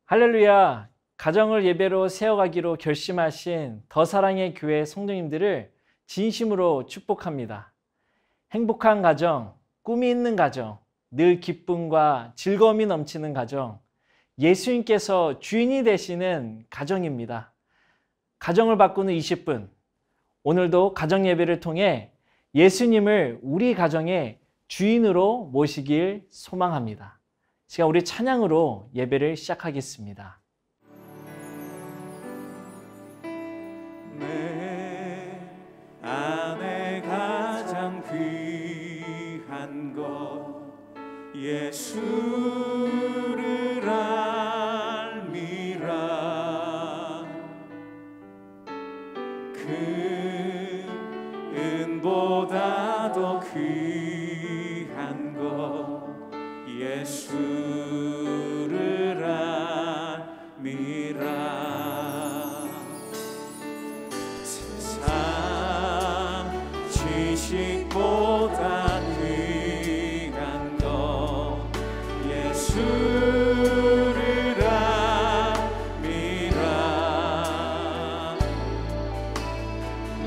할렐루야! 가정을 예배로 세워가기로 결심하신 더 사랑의 교회 성도님들을 진심으로 축복합니다. 행복한 가정, 꿈이 있는 가정, 늘 기쁨과 즐거움이 넘치는 가정, 예수님께서 주인이 되시는 가정입니다. 가정을 바꾸는 20분, 오늘도 가정 예배를 통해 예수님을 우리 가정의 주인으로 모시길 소망합니다. 시간 우리 찬양으로 예배를 시작하겠습니다. 내 안에 가장 귀한 것 예수를 알미라. 그 은보다 더 귀한 것 예수를 알미라. 세상 지식보다 귀한 것 예수를 알미라.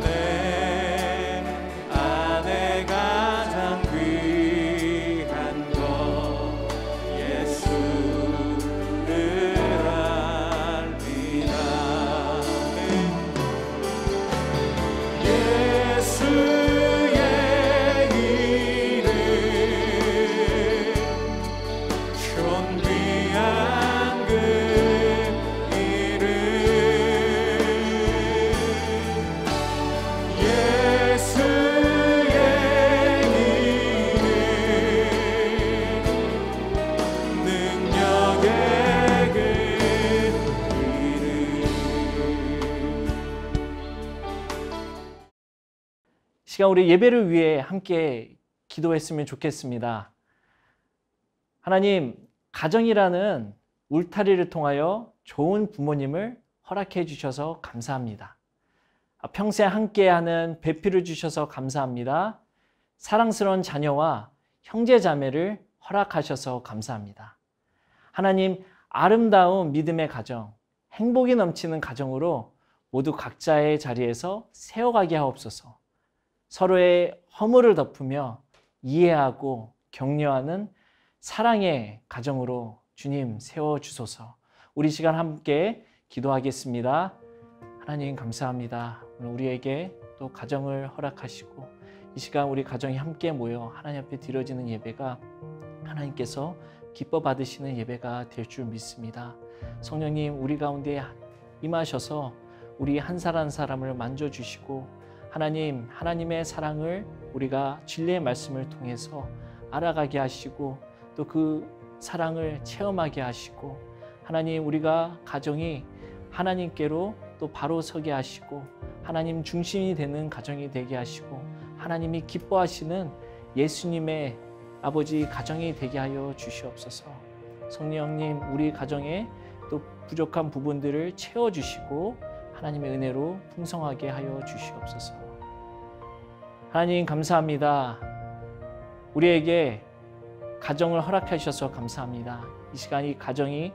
내 안에 가장 귀한 것 예수를 알미라. 예수의 이름 존귀한 그 이름 예수의 이름 능력의 그 이름. 시간 우리 예배를 위해 함께 기도했으면 좋겠습니다. 하나님, 가정이라는 울타리를 통하여 좋은 부모님을 허락해 주셔서 감사합니다. 평생 함께하는 배필을 주셔서 감사합니다. 사랑스러운 자녀와 형제 자매를 허락하셔서 감사합니다. 하나님, 아름다운 믿음의 가정, 행복이 넘치는 가정으로 모두 각자의 자리에서 세워가게 하옵소서. 서로의 허물을 덮으며 이해하고 격려하는 사랑의 가정으로 주님 세워주소서. 우리 시간 함께 기도하겠습니다. 하나님 감사합니다. 오늘 우리에게 또 가정을 허락하시고 이 시간 우리 가정이 함께 모여 하나님 앞에 드려지는 예배가 하나님께서 기뻐 받으시는 예배가 될 줄 믿습니다. 성령님 우리 가운데 임하셔서 우리 한 사람 한 사람을 만져주시고 하나님, 하나님의 사랑을 우리가 진리의 말씀을 통해서 알아가게 하시고 또 그 사랑을 체험하게 하시고 하나님 우리가 가정이 하나님께로 또 바로 서게 하시고 하나님 중심이 되는 가정이 되게 하시고 하나님이 기뻐하시는 예수님의 아버지 가정이 되게 하여 주시옵소서. 성령님 우리 가정에 또 부족한 부분들을 채워주시고 하나님의 은혜로 풍성하게 하여 주시옵소서. 하나님 감사합니다. 우리에게 가정을 허락해 주셔서 감사합니다. 이 시간 이 가정이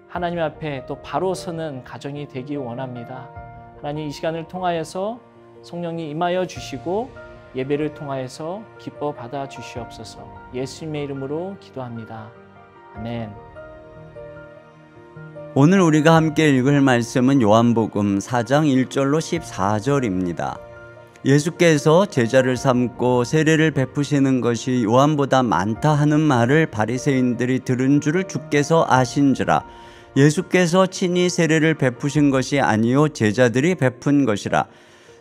하나님 앞에 또 바로 서는 가정이 되기 원합니다. 하나님 이 시간을 통하여서 성령님 임하여 주시고 예배를 통하여서 기뻐 받아 주시옵소서. 예수님의 이름으로 기도합니다. 아멘. 오늘 우리가 함께 읽을 말씀은 요한복음 4장 1절로 14절입니다. 예수께서 제자를 삼고 세례를 베푸시는 것이 요한보다 많다 하는 말을 바리새인들이 들은 줄을 주께서 아신지라. 예수께서 친히 세례를 베푸신 것이 아니요 제자들이 베푼 것이라.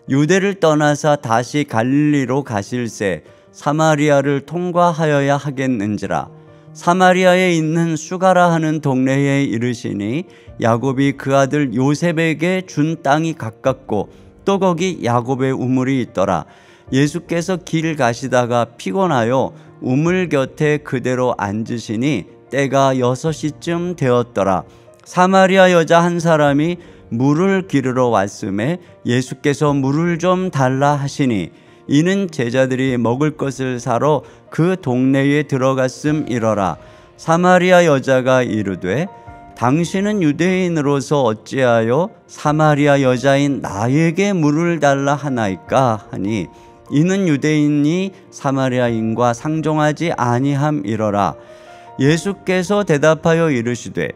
유대를 떠나사 다시 갈릴리로 가실새 사마리아를 통과하여야 하겠는지라. 사마리아에 있는 수가라 하는 동네에 이르시니 야곱이 그 아들 요셉에게 준 땅이 가깝고 또 거기 야곱의 우물이 있더라. 예수께서 길 가시다가 피곤하여 우물 곁에 그대로 앉으시니 때가 6시쯤 되었더라. 사마리아 여자 한 사람이 물을 기르러 왔음에 예수께서 물을 좀 달라 하시니 이는 제자들이 먹을 것을 사러 그 동네에 들어갔음이러라. 사마리아 여자가 이르되 당신은 유대인으로서 어찌하여 사마리아 여자인 나에게 물을 달라 하나이까 하니 이는 유대인이 사마리아인과 상종하지 아니함이러라. 예수께서 대답하여 이르시되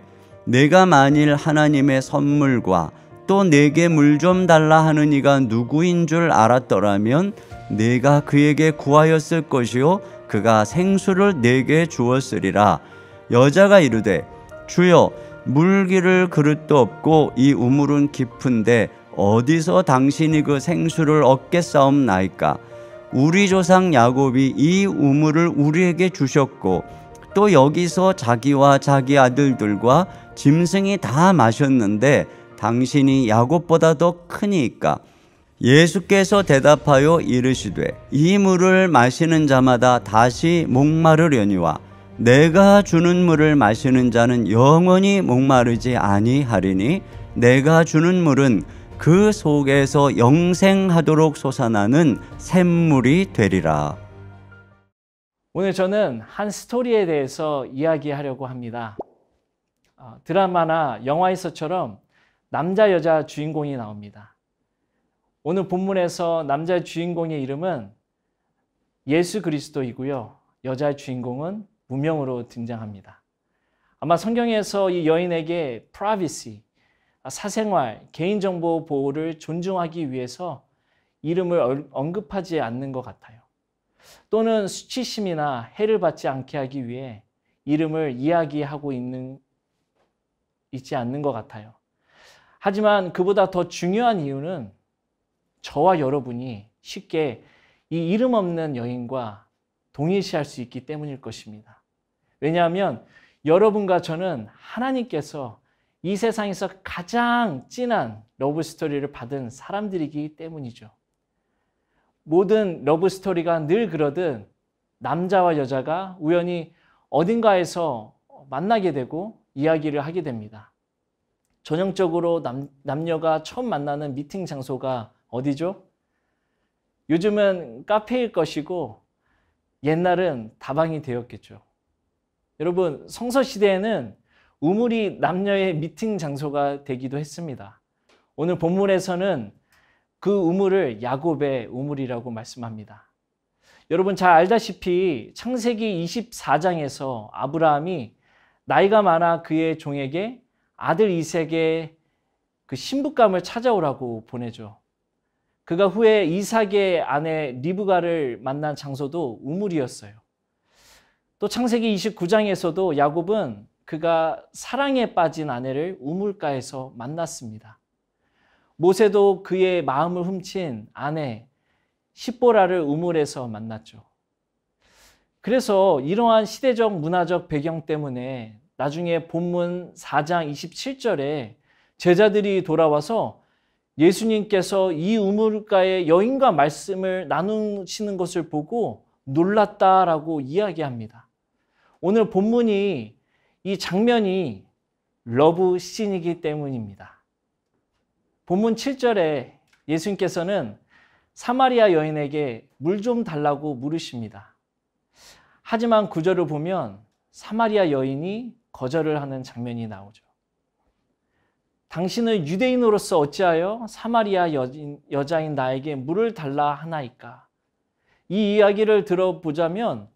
내가 만일 하나님의 선물과 또 내게 물 좀 달라 하는 이가 누구인 줄 알았더라면 내가 그에게 구하였을 것이요 그가 생수를 내게 주었으리라. 여자가 이르되 주여 물기를 그릇도 없고 이 우물은 깊은데 어디서 당신이 그 생수를 얻겠사옵나이까. 우리 조상 야곱이 이 우물을 우리에게 주셨고 또 여기서 자기와 자기 아들들과 짐승이 다 마셨는데 당신이 야곱보다 더 크니까. 예수께서 대답하여 이르시되 이 물을 마시는 자마다 다시 목마르려니와 내가 주는 물을 마시는 자는 영원히 목마르지 아니하리니 내가 주는 물은 그 속에서 영생하도록 솟아나는 샘물이 되리라. 오늘 저는 한 스토리에 대해서 이야기하려고 합니다. 드라마나 영화에서처럼 남자 여자 주인공이 나옵니다. 오늘 본문에서 남자 주인공의 이름은 예수 그리스도이고요. 여자 주인공은 무명으로 등장합니다. 아마 성경에서 이 여인에게 privacy, 사생활, 개인정보 보호를 존중하기 위해서 이름을 언급하지 않는 것 같아요. 또는 수치심이나 해를 받지 않게 하기 위해 이름을 이야기하고 있지 않는 것 같아요. 하지만 그보다 더 중요한 이유는 저와 여러분이 쉽게 이 이름 없는 여인과 동일시할 수 있기 때문일 것입니다. 왜냐하면 여러분과 저는 하나님께서 이 세상에서 가장 진한 러브 스토리를 받은 사람들이기 때문이죠. 모든 러브 스토리가 늘 그러듯 남자와 여자가 우연히 어딘가에서 만나게 되고 이야기를 하게 됩니다. 전형적으로 남녀가 처음 만나는 미팅 장소가 어디죠? 요즘은 카페일 것이고 옛날은 다방이 되었겠죠. 여러분, 성서시대에는 우물이 남녀의 미팅 장소가 되기도 했습니다. 오늘 본문에서는 그 우물을 야곱의 우물이라고 말씀합니다. 여러분 잘 알다시피 창세기 24장에서 아브라함이 나이가 많아 그의 종에게 아들 이삭의 그 신부감을 찾아오라고 보내죠. 그가 후에 이삭의 아내 리브가를 만난 장소도 우물이었어요. 또 창세기 29장에서도 야곱은 그가 사랑에 빠진 아내를 우물가에서 만났습니다. 모세도 그의 마음을 훔친 아내 십보라를 우물에서 만났죠. 그래서 이러한 시대적 문화적 배경 때문에 나중에 본문 4장 27절에 제자들이 돌아와서 예수님께서 이 우물가의 여인과 말씀을 나누시는 것을 보고 놀랐다라고 이야기합니다. 오늘 본문이 이 장면이 러브 씬이기 때문입니다. 본문 7절에 예수님께서는 사마리아 여인에게 물 좀 달라고 물으십니다. 하지만 9절을 보면 사마리아 여인이 거절을 하는 장면이 나오죠. 당신은 유대인으로서 어찌하여 사마리아 여자인 나에게 물을 달라 하나이까? 이 이야기를 들어보자면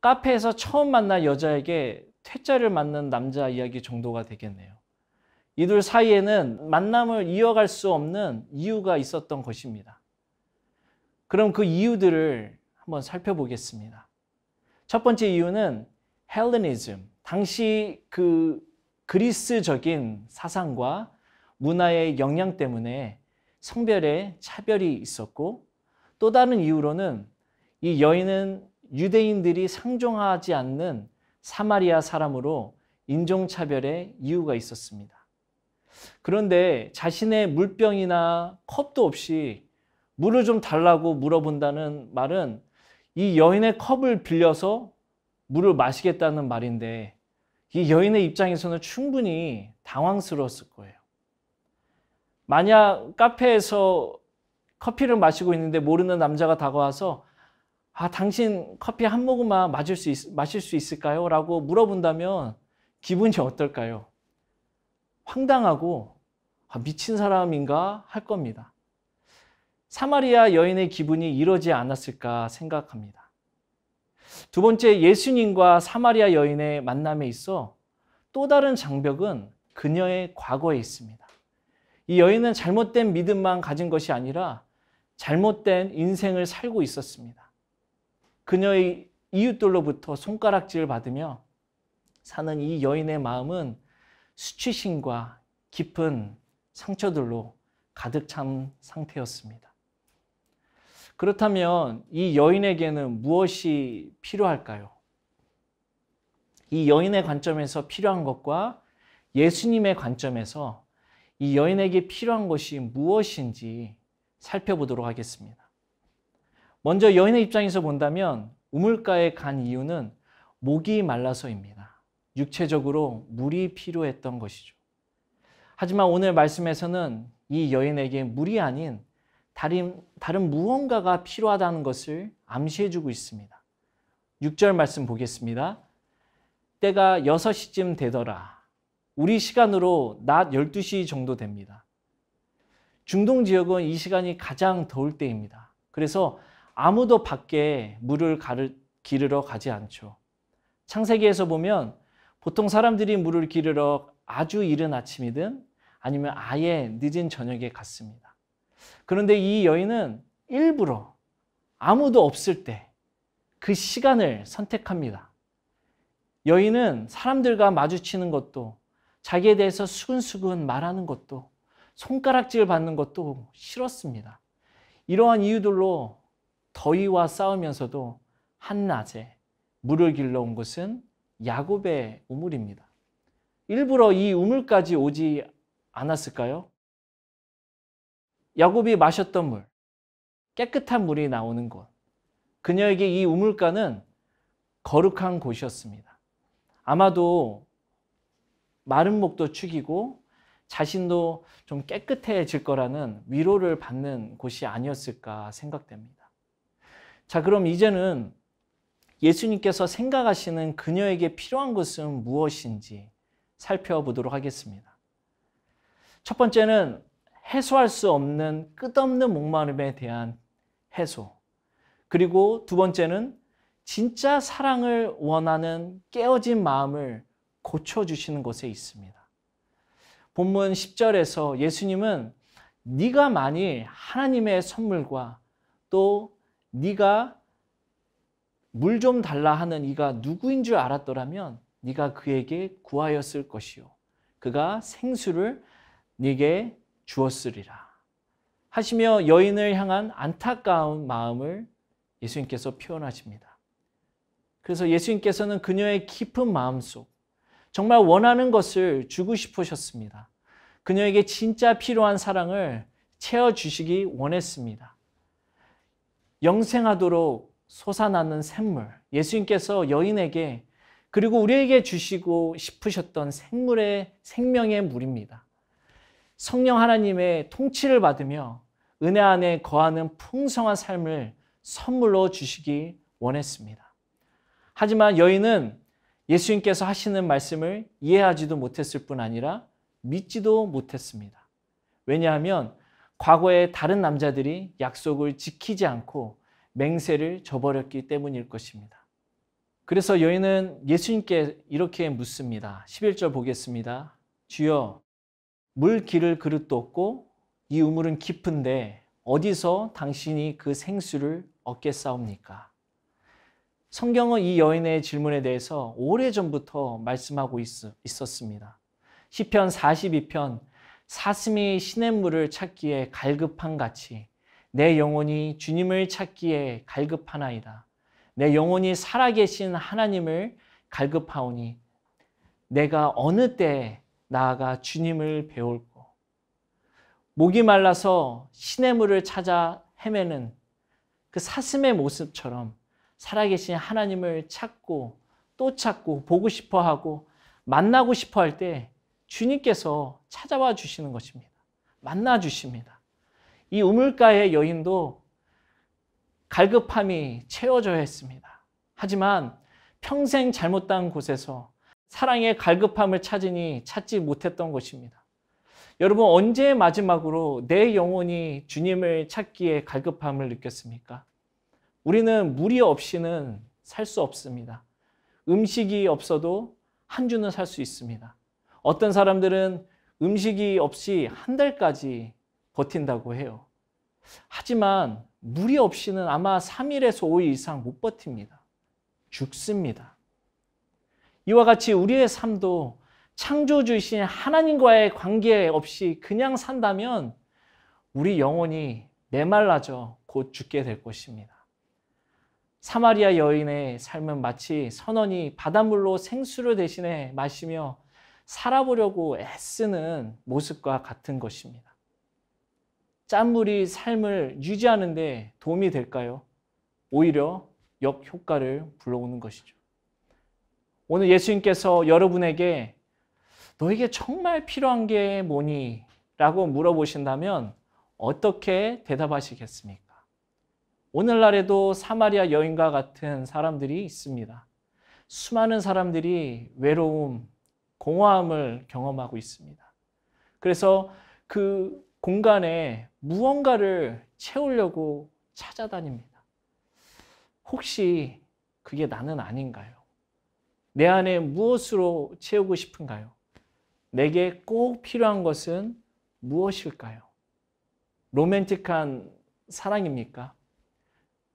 카페에서 처음 만난 여자에게 퇴짜를 맞는 남자 이야기 정도가 되겠네요. 이들 사이에는 만남을 이어갈 수 없는 이유가 있었던 것입니다. 그럼 그 이유들을 한번 살펴보겠습니다. 첫 번째 이유는 헬레니즘, 당시 그 그리스적인 사상과 문화의 영향 때문에 성별의 차별이 있었고, 또 다른 이유로는 이 여인은 유대인들이 상종하지 않는 사마리아 사람으로 인종차별의 이유가 있었습니다. 그런데 자신의 물병이나 컵도 없이 물을 좀 달라고 물어본다는 말은 이 여인의 컵을 빌려서 물을 마시겠다는 말인데, 이 여인의 입장에서는 충분히 당황스러웠을 거예요. 만약 카페에서 커피를 마시고 있는데 모르는 남자가 다가와서 당신 커피 한 모금만 마실 수 있을까요? 라고 물어본다면 기분이 어떨까요? 황당하고 미친 사람인가 할 겁니다. 사마리아 여인의 기분이 이러지 않았을까 생각합니다. 두 번째, 예수님과 사마리아 여인의 만남에 있어 또 다른 장벽은 그녀의 과거에 있습니다. 이 여인은 잘못된 믿음만 가진 것이 아니라 잘못된 인생을 살고 있었습니다. 그녀의 이웃들로부터 손가락질을 받으며 사는 이 여인의 마음은 수치심과 깊은 상처들로 가득 찬 상태였습니다. 그렇다면 이 여인에게는 무엇이 필요할까요? 이 여인의 관점에서 필요한 것과 예수님의 관점에서 이 여인에게 필요한 것이 무엇인지 살펴보도록 하겠습니다. 먼저 여인의 입장에서 본다면 우물가에 간 이유는 목이 말라서입니다. 육체적으로 물이 필요했던 것이죠. 하지만 오늘 말씀에서는 이 여인에게 물이 아닌 다른 무언가가 필요하다는 것을 암시해주고 있습니다. 6절 말씀 보겠습니다. 때가 6시쯤 되더라. 우리 시간으로 낮 12시 정도 됩니다. 중동 지역은 이 시간이 가장 더울 때입니다. 그래서 아무도 밖에 물을 기르러 가지 않죠. 창세기에서 보면 보통 사람들이 물을 기르러 아주 이른 아침이든 아니면 아예 늦은 저녁에 갔습니다. 그런데 이 여인은 일부러 아무도 없을 때 그 시간을 선택합니다. 여인은 사람들과 마주치는 것도, 자기에 대해서 수근수근 말하는 것도, 손가락질 받는 것도 싫었습니다. 이러한 이유들로 더위와 싸우면서도 한낮에 물을 길러 온 것은 야곱의 우물입니다. 일부러 이 우물까지 오지 않았을까요? 야곱이 마셨던 물, 깨끗한 물이 나오는 곳, 그녀에게 이 우물가는 거룩한 곳이었습니다. 아마도 마른 목도 축이고 자신도 좀 깨끗해질 거라는 위로를 받는 곳이 아니었을까 생각됩니다. 자, 그럼 이제는 예수님께서 생각하시는 그녀에게 필요한 것은 무엇인지 살펴보도록 하겠습니다. 첫 번째는 해소할 수 없는 끝없는 목마름에 대한 해소. 그리고 두 번째는 진짜 사랑을 원하는 깨어진 마음을 고쳐주시는 곳에 있습니다. 본문 10절에서 예수님은 네가 만일 하나님의 선물과 또 네가 물 좀 달라 하는 이가 누구인 줄 알았더라면 네가 그에게 구하였을 것이요 그가 생수를 네게 주었으리라 하시며 여인을 향한 안타까운 마음을 예수님께서 표현하십니다. 그래서 예수님께서는 그녀의 깊은 마음속 정말 원하는 것을 주고 싶으셨습니다. 그녀에게 진짜 필요한 사랑을 채워주시기 원했습니다. 영생하도록 솟아나는 샘물, 예수님께서 여인에게 그리고 우리에게 주시고 싶으셨던 생명의 물입니다. 성령 하나님의 통치를 받으며 은혜 안에 거하는 풍성한 삶을 선물로 주시기 원했습니다. 하지만 여인은 예수님께서 하시는 말씀을 이해하지도 못했을 뿐 아니라 믿지도 못했습니다. 왜냐하면 과거에 다른 남자들이 약속을 지키지 않고 맹세를 저버렸기 때문일 것입니다. 그래서 여인은 예수님께 이렇게 묻습니다. 11절 보겠습니다. 주여, 물 기를 그릇도 없고 이 우물은 깊은데 어디서 당신이 그 생수를 얻겠사옵니까? 성경은 이 여인의 질문에 대해서 오래전부터 말씀하고 있었습니다. 시편 42편 사슴이 시냇물을 찾기에 갈급한 같이 내 영혼이 주님을 찾기에 갈급하나이다. 내 영혼이 살아계신 하나님을 갈급하오니 내가 어느 때에 나아가 주님을 배울고 목이 말라서 시냇물을 찾아 헤매는 그 사슴의 모습처럼 살아계신 하나님을 찾고 또 찾고 보고 싶어하고 만나고 싶어 할 때 주님께서 찾아와 주시는 것입니다. 만나 주십니다. 이 우물가의 여인도 갈급함이 채워져야 했습니다. 하지만 평생 잘못된 곳에서 사랑의 갈급함을 찾으니 찾지 못했던 것입니다. 여러분, 언제 마지막으로 내 영혼이 주님을 찾기에 갈급함을 느꼈습니까? 우리는 무리 없이는 살 수 없습니다. 음식이 없어도 한 주는 살 수 있습니다. 어떤 사람들은 음식이 없이 한 달까지 버틴다고 해요. 하지만 무리 없이는 아마 3일에서 5일 이상 못 버팁니다. 죽습니다. 이와 같이 우리의 삶도 창조주이신 하나님과의 관계 없이 그냥 산다면 우리 영혼이 메말라져 곧 죽게 될 것입니다. 사마리아 여인의 삶은 마치 선원이 바닷물로 생수를 대신해 마시며 살아보려고 애쓰는 모습과 같은 것입니다. 짠물이 삶을 유지하는 데 도움이 될까요? 오히려 역효과를 불러오는 것이죠. 오늘 예수님께서 여러분에게 너에게 정말 필요한 게 뭐니? 라고 물어보신다면 어떻게 대답하시겠습니까? 오늘날에도 사마리아 여인과 같은 사람들이 있습니다. 수많은 사람들이 외로움, 공허함을 경험하고 있습니다. 그래서 그 공간에 무언가를 채우려고 찾아다닙니다. 혹시 그게 나는 아닌가요? 내 안에 무엇으로 채우고 싶은가요? 내게 꼭 필요한 것은 무엇일까요? 로맨틱한 사랑입니까?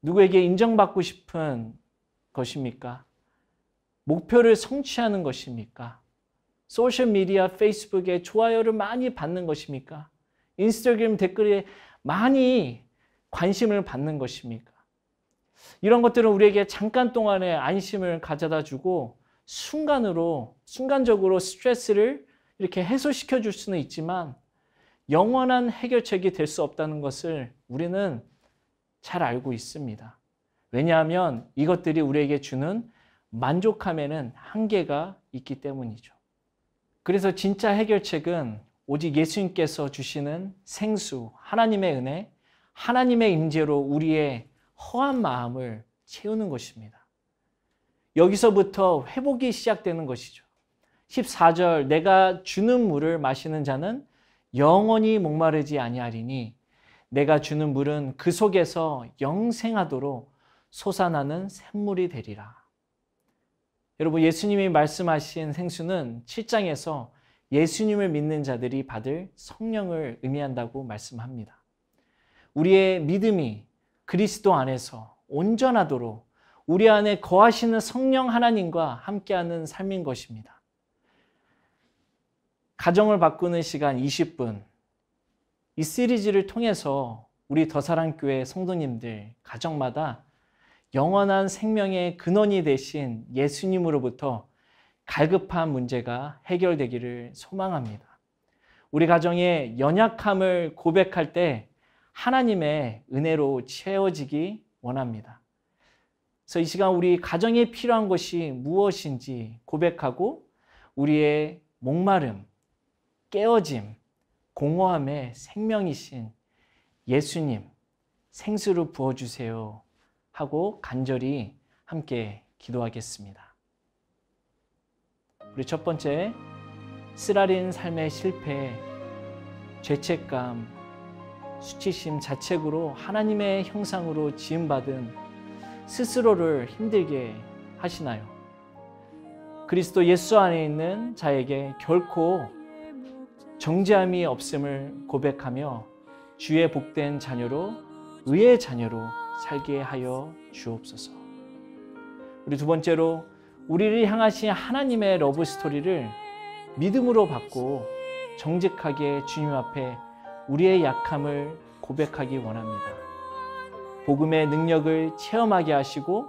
누구에게 인정받고 싶은 것입니까? 목표를 성취하는 것입니까? 소셜미디어, 페이스북에 좋아요를 많이 받는 것입니까? 인스타그램 댓글에 많이 관심을 받는 것입니까? 이런 것들은 우리에게 잠깐 동안의 안심을 가져다 주고 순간적으로 스트레스를 이렇게 해소시켜 줄 수는 있지만 영원한 해결책이 될 수 없다는 것을 우리는 잘 알고 있습니다. 왜냐하면 이것들이 우리에게 주는 만족함에는 한계가 있기 때문이죠. 그래서 진짜 해결책은 오직 예수님께서 주시는 생수, 하나님의 은혜, 하나님의 임재로 우리의 허한 마음을 채우는 것입니다. 여기서부터 회복이 시작되는 것이죠. 14절, 내가 주는 물을 마시는 자는 영원히 목마르지 아니하리니 내가 주는 물은 그 속에서 영생하도록 솟아나는 샘물이 되리라. 여러분, 예수님이 말씀하신 생수는 7장에서 예수님을 믿는 자들이 받을 성령을 의미한다고 말씀합니다. 우리의 믿음이 그리스도 안에서 온전하도록 우리 안에 거하시는 성령 하나님과 함께하는 삶인 것입니다. 가정을 바꾸는 시간 20분, 이 시리즈를 통해서 우리 더사랑교회 성도님들 가정마다 영원한 생명의 근원이 되신 예수님으로부터 갈급한 문제가 해결되기를 소망합니다. 우리 가정의 연약함을 고백할 때 하나님의 은혜로 채워지기 원합니다. 그래서 이 시간 우리 가정에 필요한 것이 무엇인지 고백하고 우리의 목마름, 깨어짐, 공허함의 생명이신 예수님 생수를 부어주세요 하고 간절히 함께 기도하겠습니다. 우리 첫 번째, 쓰라린 삶의 실패, 죄책감, 수치심, 자책으로 하나님의 형상으로 지음받은 스스로를 힘들게 하시나요? 그리스도 예수 안에 있는 자에게 결코 정죄함이 없음을 고백하며 주의 복된 자녀로, 의의 자녀로 살게 하여 주옵소서. 우리 두 번째로, 우리를 향하신 하나님의 러브 스토리를 믿음으로 받고 정직하게 주님 앞에 우리의 약함을 고백하기 원합니다. 복음의 능력을 체험하게 하시고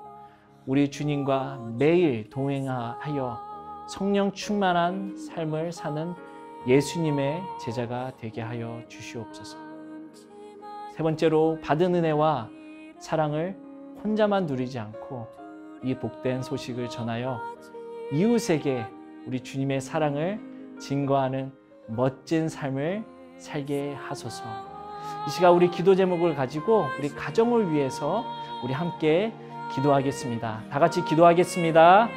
우리 주님과 매일 동행하여 성령 충만한 삶을 사는 예수님의 제자가 되게 하여 주시옵소서. 세 번째로, 받은 은혜와 사랑을 혼자만 누리지 않고 이 복된 소식을 전하여 이웃에게 우리 주님의 사랑을 증거하는 멋진 삶을 살게 하소서. 이 시간 우리 기도 제목을 가지고 우리 가정을 위해서 우리 함께 기도하겠습니다. 다 같이 기도하겠습니다.